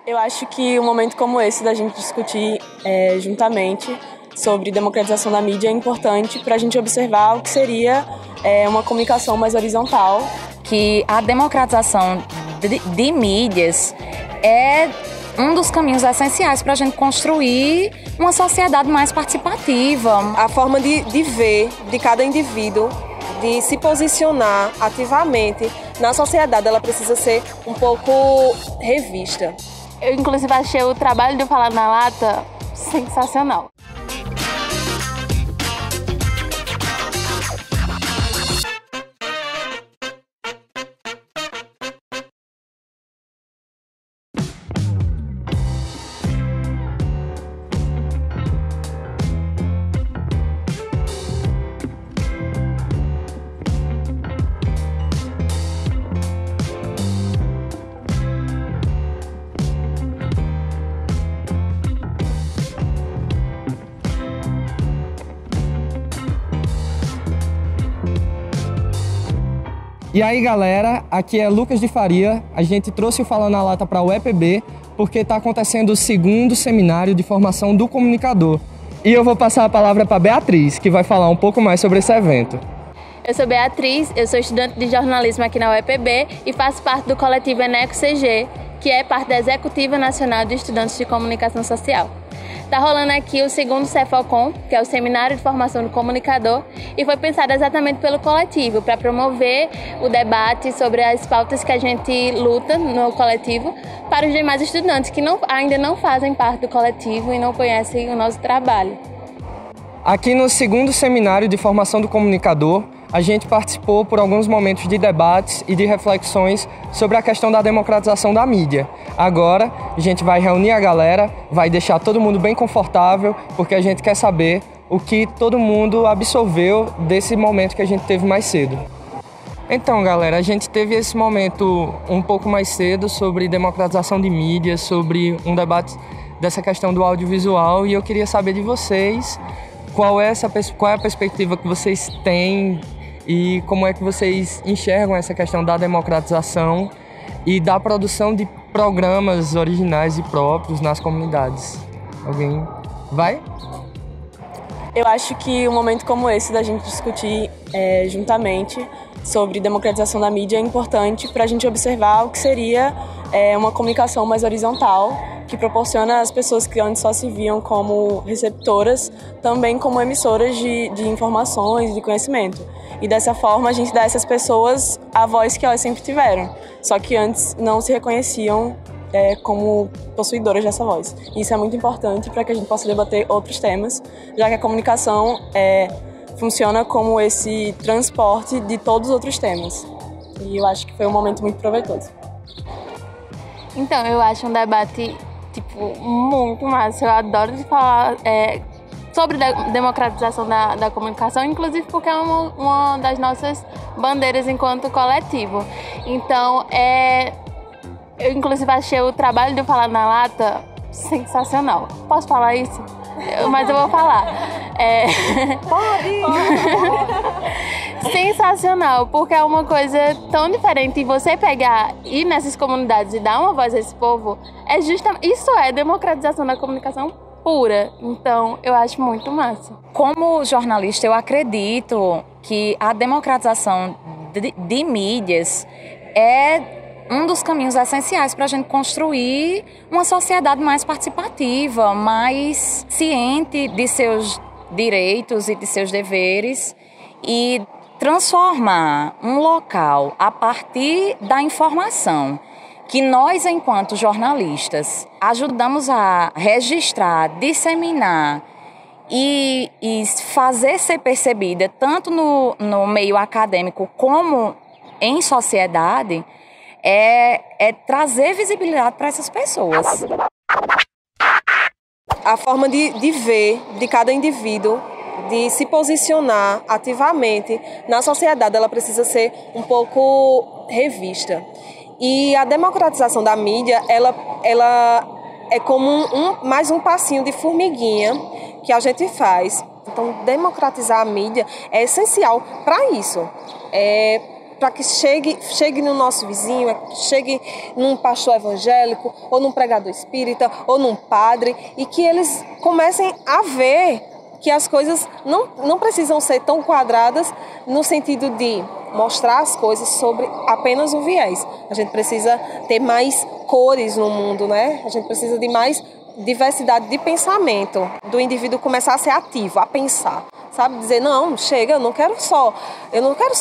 Eu acho que um momento como esse da gente discutir juntamente sobre democratização da mídia é importante para a gente observar o que seria uma comunicação mais horizontal. Que a democratização de mídias é um dos caminhos essenciais para a gente construir uma sociedade mais participativa. A forma de ver de cada indivíduo, de se posicionar ativamente na sociedade, ela precisa ser um pouco revista. Eu, inclusive, achei o trabalho do Falar na Lata sensacional. E aí galera, aqui é Lucas de Faria, a gente trouxe o Fala na Lata para o UEPB porque está acontecendo o segundo seminário de formação do comunicador. E eu vou passar a palavra para Beatriz, que vai falar um pouco mais sobre esse evento. Eu sou Beatriz, eu sou estudante de jornalismo aqui na UEPB e faço parte do coletivo Eneco CG, que é parte da Executiva Nacional de Estudantes de Comunicação Social. Está rolando aqui o segundo Cefocom, que é o Seminário de Formação do Comunicador, e foi pensado exatamente pelo coletivo, para promover o debate sobre as pautas que a gente luta no coletivo para os demais estudantes que ainda não fazem parte do coletivo e não conhecem o nosso trabalho. Aqui no segundo Seminário de Formação do Comunicador, a gente participou por alguns momentos de debates e de reflexões sobre a questão da democratização da mídia. Agora, a gente vai reunir a galera, vai deixar todo mundo bem confortável, porque a gente quer saber o que todo mundo absorveu desse momento que a gente teve mais cedo. Então, galera, a gente teve esse momento um pouco mais cedo sobre democratização de mídia, sobre um debate dessa questão do audiovisual, e eu queria saber de vocês qual é a perspectiva que vocês têm e como é que vocês enxergam essa questão da democratização e da produção de programas originais e próprios nas comunidades. Alguém vai? Eu acho que um momento como esse da gente discutir juntamente sobre democratização da mídia é importante para a gente observar o que seria uma comunicação mais horizontal, que proporciona às pessoas que antes só se viam como receptoras, também como emissoras de informações e de conhecimento. E dessa forma a gente dá a essas pessoas a voz que elas sempre tiveram, só que antes não se reconheciam como possuidoras dessa voz. E isso é muito importante para que a gente possa debater outros temas, já que a comunicação funciona como esse transporte de todos os outros temas. E eu acho que foi um momento muito proveitoso. Então, eu acho um debate muito massa. Eu adoro de falar sobre a democratização da comunicação, inclusive porque é uma das nossas bandeiras enquanto coletivo. Então, eu inclusive achei o trabalho do Falar na Lata sensacional. Posso falar isso? Mas eu vou falar. Pode! Sensacional, porque é uma coisa tão diferente. E você pegar, ir nessas comunidades e dar uma voz a esse povo, isso é democratização da comunicação pura. Então, eu acho muito massa. Como jornalista, eu acredito que a democratização de mídias é um dos caminhos essenciais para a gente construir uma sociedade mais participativa, mais ciente de seus direitos e de seus deveres e transformar um local a partir da informação que nós, enquanto jornalistas, ajudamos a registrar, disseminar e fazer ser percebida tanto no meio acadêmico como em sociedade, é trazer visibilidade para essas pessoas. A forma de ver de cada indivíduo, de se posicionar ativamente na sociedade, ela precisa ser um pouco revista. E a democratização da mídia, ela é como mais um passinho de formiguinha que a gente faz. Então, democratizar a mídia é essencial para isso. para que chegue no nosso vizinho, chegue num pastor evangélico, ou num pregador espírita, ou num padre, e que eles comecem a ver que as coisas não precisam ser tão quadradas no sentido de mostrar as coisas sobre apenas um viés. A gente precisa ter mais cores no mundo, né? A gente precisa de mais diversidade de pensamento, do indivíduo começar a ser ativo, a pensar, sabe? Dizer, não, chega, eu não quero só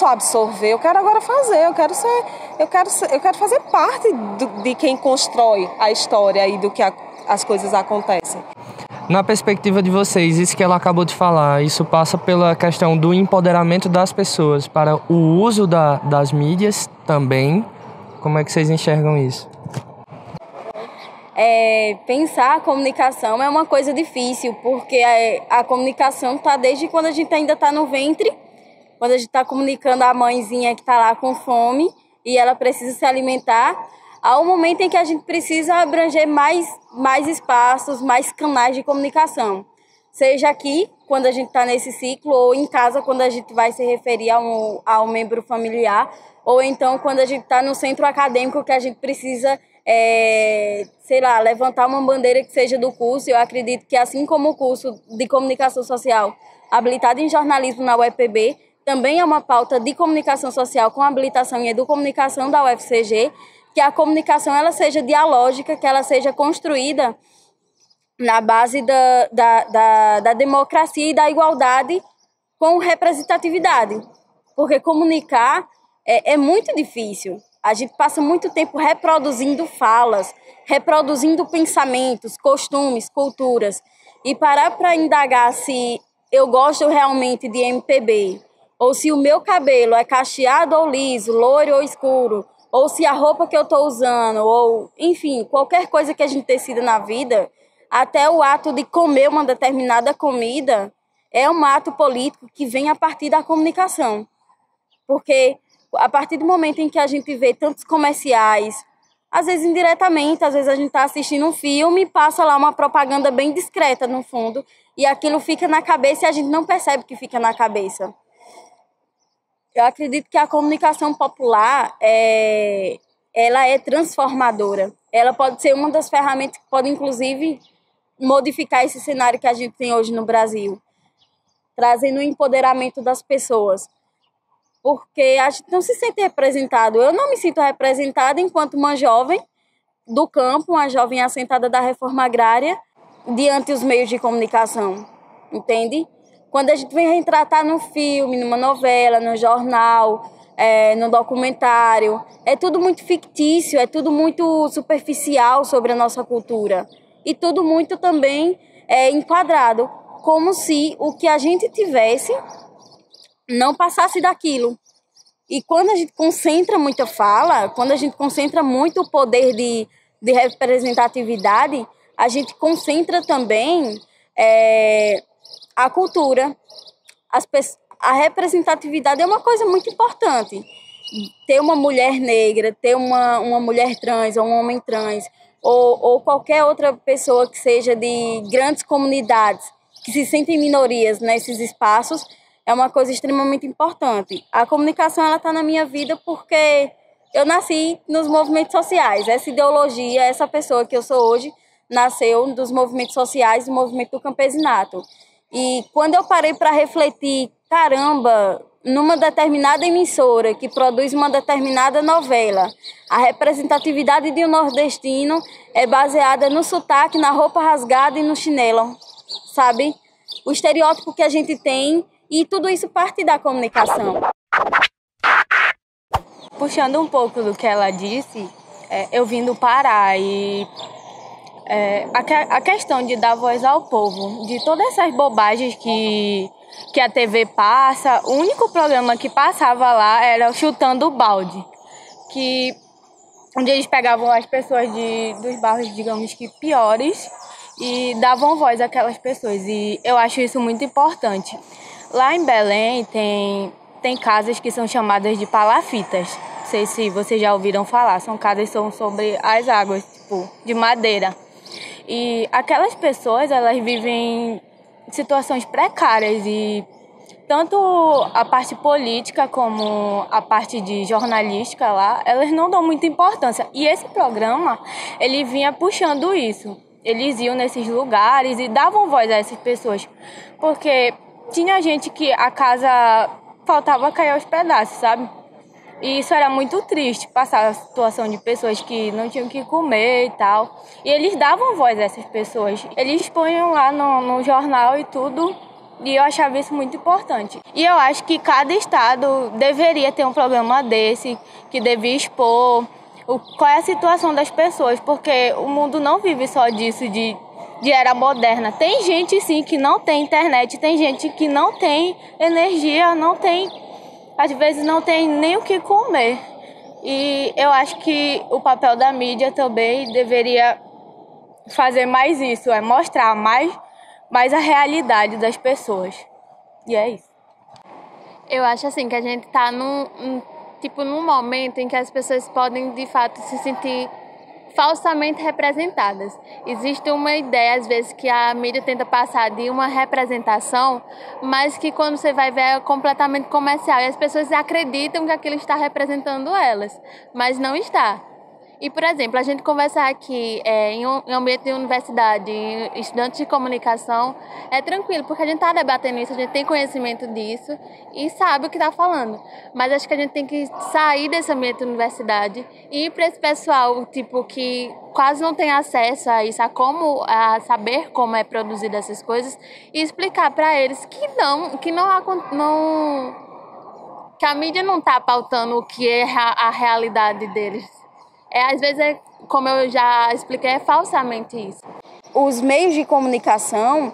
absorver, eu quero agora fazer, eu quero fazer parte de quem constrói a história e do que as coisas acontecem. Na perspectiva de vocês, isso que ela acabou de falar, isso passa pela questão do empoderamento das pessoas para o uso das mídias também. Como é que vocês enxergam isso? Pensar a comunicação é uma coisa difícil, porque a comunicação está desde quando a gente ainda está no ventre, quando a gente está comunicando a mãezinha que está lá com fome e ela precisa se alimentar, ao momento em que a gente precisa abranger mais espaços, mais canais de comunicação. Seja aqui, quando a gente está nesse ciclo, ou em casa, quando a gente vai se referir ao membro familiar, ou então quando a gente está no centro acadêmico que a gente precisa, levantar uma bandeira que seja do curso. Eu acredito que, assim como o curso de comunicação social habilitado em jornalismo na UEPB, também é uma pauta de comunicação social com habilitação em educomunicação da UFCG, que a comunicação ela seja dialógica, que ela seja construída na base da democracia e da igualdade com representatividade. Porque comunicar é muito difícil. A gente passa muito tempo reproduzindo falas, reproduzindo pensamentos, costumes, culturas. E parar para indagar se eu gosto realmente de MPB, ou se o meu cabelo é cacheado ou liso, loiro ou escuro, ou se a roupa que eu estou usando, ou, enfim, qualquer coisa que a gente decida na vida, até o ato de comer uma determinada comida é um ato político que vem a partir da comunicação. Porque a partir do momento em que a gente vê tantos comerciais, às vezes indiretamente, às vezes a gente está assistindo um filme e passa lá uma propaganda bem discreta no fundo, e aquilo fica na cabeça e a gente não percebe que fica na cabeça. Eu acredito que a comunicação popular ela é transformadora. Ela pode ser uma das ferramentas que pode, inclusive, modificar esse cenário que a gente tem hoje no Brasil, trazendo o empoderamento das pessoas. Porque a gente não se sente representado. Eu não me sinto representada enquanto uma jovem do campo, uma jovem assentada da reforma agrária, diante dos meios de comunicação, entende? Quando a gente vem retratar num filme, numa novela, no jornal, no documentário, é tudo muito fictício, é tudo muito superficial sobre a nossa cultura. E tudo muito também enquadrado, como se o que a gente tivesse não passasse daquilo. E quando a gente concentra muita fala, quando a gente concentra muito o poder de representatividade, a gente concentra também a cultura. A representatividade é uma coisa muito importante. Ter uma mulher negra, ter uma mulher trans ou um homem trans, ou qualquer outra pessoa que seja de grandes comunidades, que se sentem minorias nesses espaços, é uma coisa extremamente importante. A comunicação está na minha vida porque eu nasci nos movimentos sociais. Essa ideologia, essa pessoa que eu sou hoje, nasceu dos movimentos sociais, do movimento do campesinato. E quando eu parei para refletir, caramba, numa determinada emissora que produz uma determinada novela, a representatividade de um nordestino é baseada no sotaque, na roupa rasgada e no chinelo, sabe? O estereótipo que a gente tem, e tudo isso parte da comunicação. Puxando um pouco do que ela disse, eu vim do Pará e a questão de dar voz ao povo, de todas essas bobagens que a TV passa, o único programa que passava lá era o Chutando o Balde, onde eles pegavam as pessoas dos bairros, digamos que piores, e davam voz àquelas pessoas, e eu acho isso muito importante. Lá em Belém tem casas que são chamadas de palafitas, não sei se vocês já ouviram falar, são casas que são sobre as águas, tipo, de madeira. E aquelas pessoas, elas vivem situações precárias e tanto a parte política como a parte de jornalística lá, elas não dão muita importância. E esse programa, ele vinha puxando isso. Eles iam nesses lugares e davam voz a essas pessoas. Porque tinha gente que a casa faltava cair aos pedaços, sabe? E isso era muito triste, passar a situação de pessoas que não tinham o que comer e tal. E eles davam voz a essas pessoas. Eles punham lá no jornal e tudo. E eu achava isso muito importante. E eu acho que cada estado deveria ter um programa desse, que devia expor qual é a situação das pessoas, porque o mundo não vive só disso, de era moderna. Tem gente, sim, que não tem internet, tem gente que não tem energia, não tem, às vezes não tem nem o que comer. E eu acho que o papel da mídia também deveria fazer mais isso, mostrar mais a realidade das pessoas. E é isso. Eu acho assim que a gente tá num momento em que as pessoas podem de fato se sentir falsamente representadas. Existe uma ideia às vezes que a mídia tenta passar de uma representação, mas que quando você vai ver é completamente comercial e as pessoas acreditam que aquilo está representando elas, mas não está. E, por exemplo, a gente conversar aqui em um ambiente de universidade, estudantes de comunicação, é tranquilo, porque a gente está debatendo isso, a gente tem conhecimento disso e sabe o que está falando. Mas acho que a gente tem que sair desse ambiente de universidade e ir para esse pessoal que quase não tem acesso a isso, a saber como é produzida essas coisas e explicar para eles que a mídia não está pautando o que é a realidade deles. Às vezes, como eu já expliquei, é falsamente isso. Os meios de comunicação,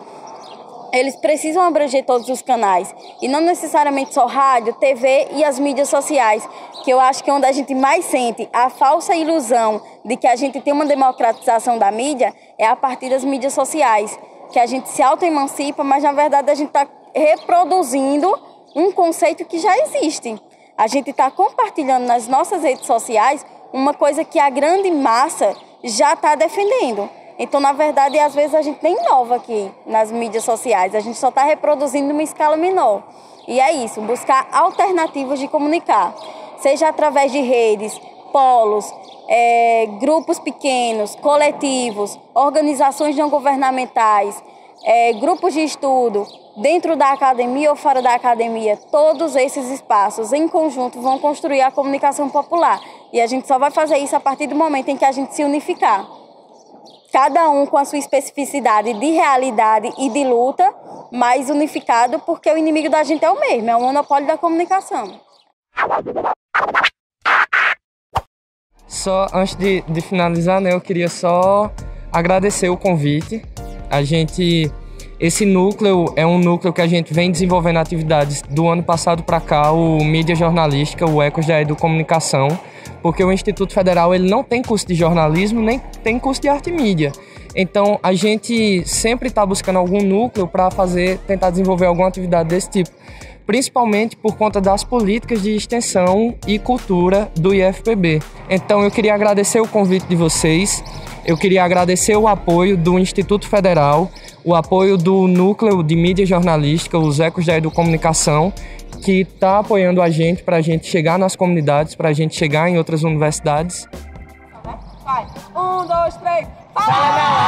eles precisam abranger todos os canais. E não necessariamente só rádio, TV e as mídias sociais, que eu acho que é onde a gente mais sente a falsa ilusão de que a gente tem uma democratização da mídia é a partir das mídias sociais, que a gente se auto-emancipa, mas na verdade a gente está reproduzindo um conceito que já existe. A gente está compartilhando nas nossas redes sociais uma coisa que a grande massa já está defendendo. Então, na verdade, às vezes a gente nem inova aqui nas mídias sociais, a gente só está reproduzindo uma escala menor. E é isso, buscar alternativas de comunicar, seja através de redes, polos, grupos pequenos, coletivos, organizações não governamentais, grupos de estudo, dentro da academia ou fora da academia. Todos esses espaços em conjunto vão construir a comunicação popular. E a gente só vai fazer isso a partir do momento em que a gente se unificar. Cada um com a sua especificidade de realidade e de luta, mas unificado, porque o inimigo da gente é o mesmo, é o monopólio da comunicação. Só antes de finalizar, né, eu queria só agradecer o convite. Esse núcleo é um núcleo que a gente vem desenvolvendo atividades do ano passado para cá, o Mídia Jornalística, o Ecos da Educomunicação, porque o Instituto Federal ele não tem curso de jornalismo, nem tem curso de arte e mídia. Então, a gente sempre está buscando algum núcleo para tentar desenvolver alguma atividade desse tipo, principalmente por conta das políticas de extensão e cultura do IFPB. Então, eu queria agradecer o convite de vocês, eu queria agradecer o apoio do Instituto Federal, o apoio do Núcleo de Mídia Jornalística, os Ecos da Educomunicação, que está apoiando a gente para a gente chegar nas comunidades, para a gente chegar em outras universidades. Vai. 1, 2, 3. Fala!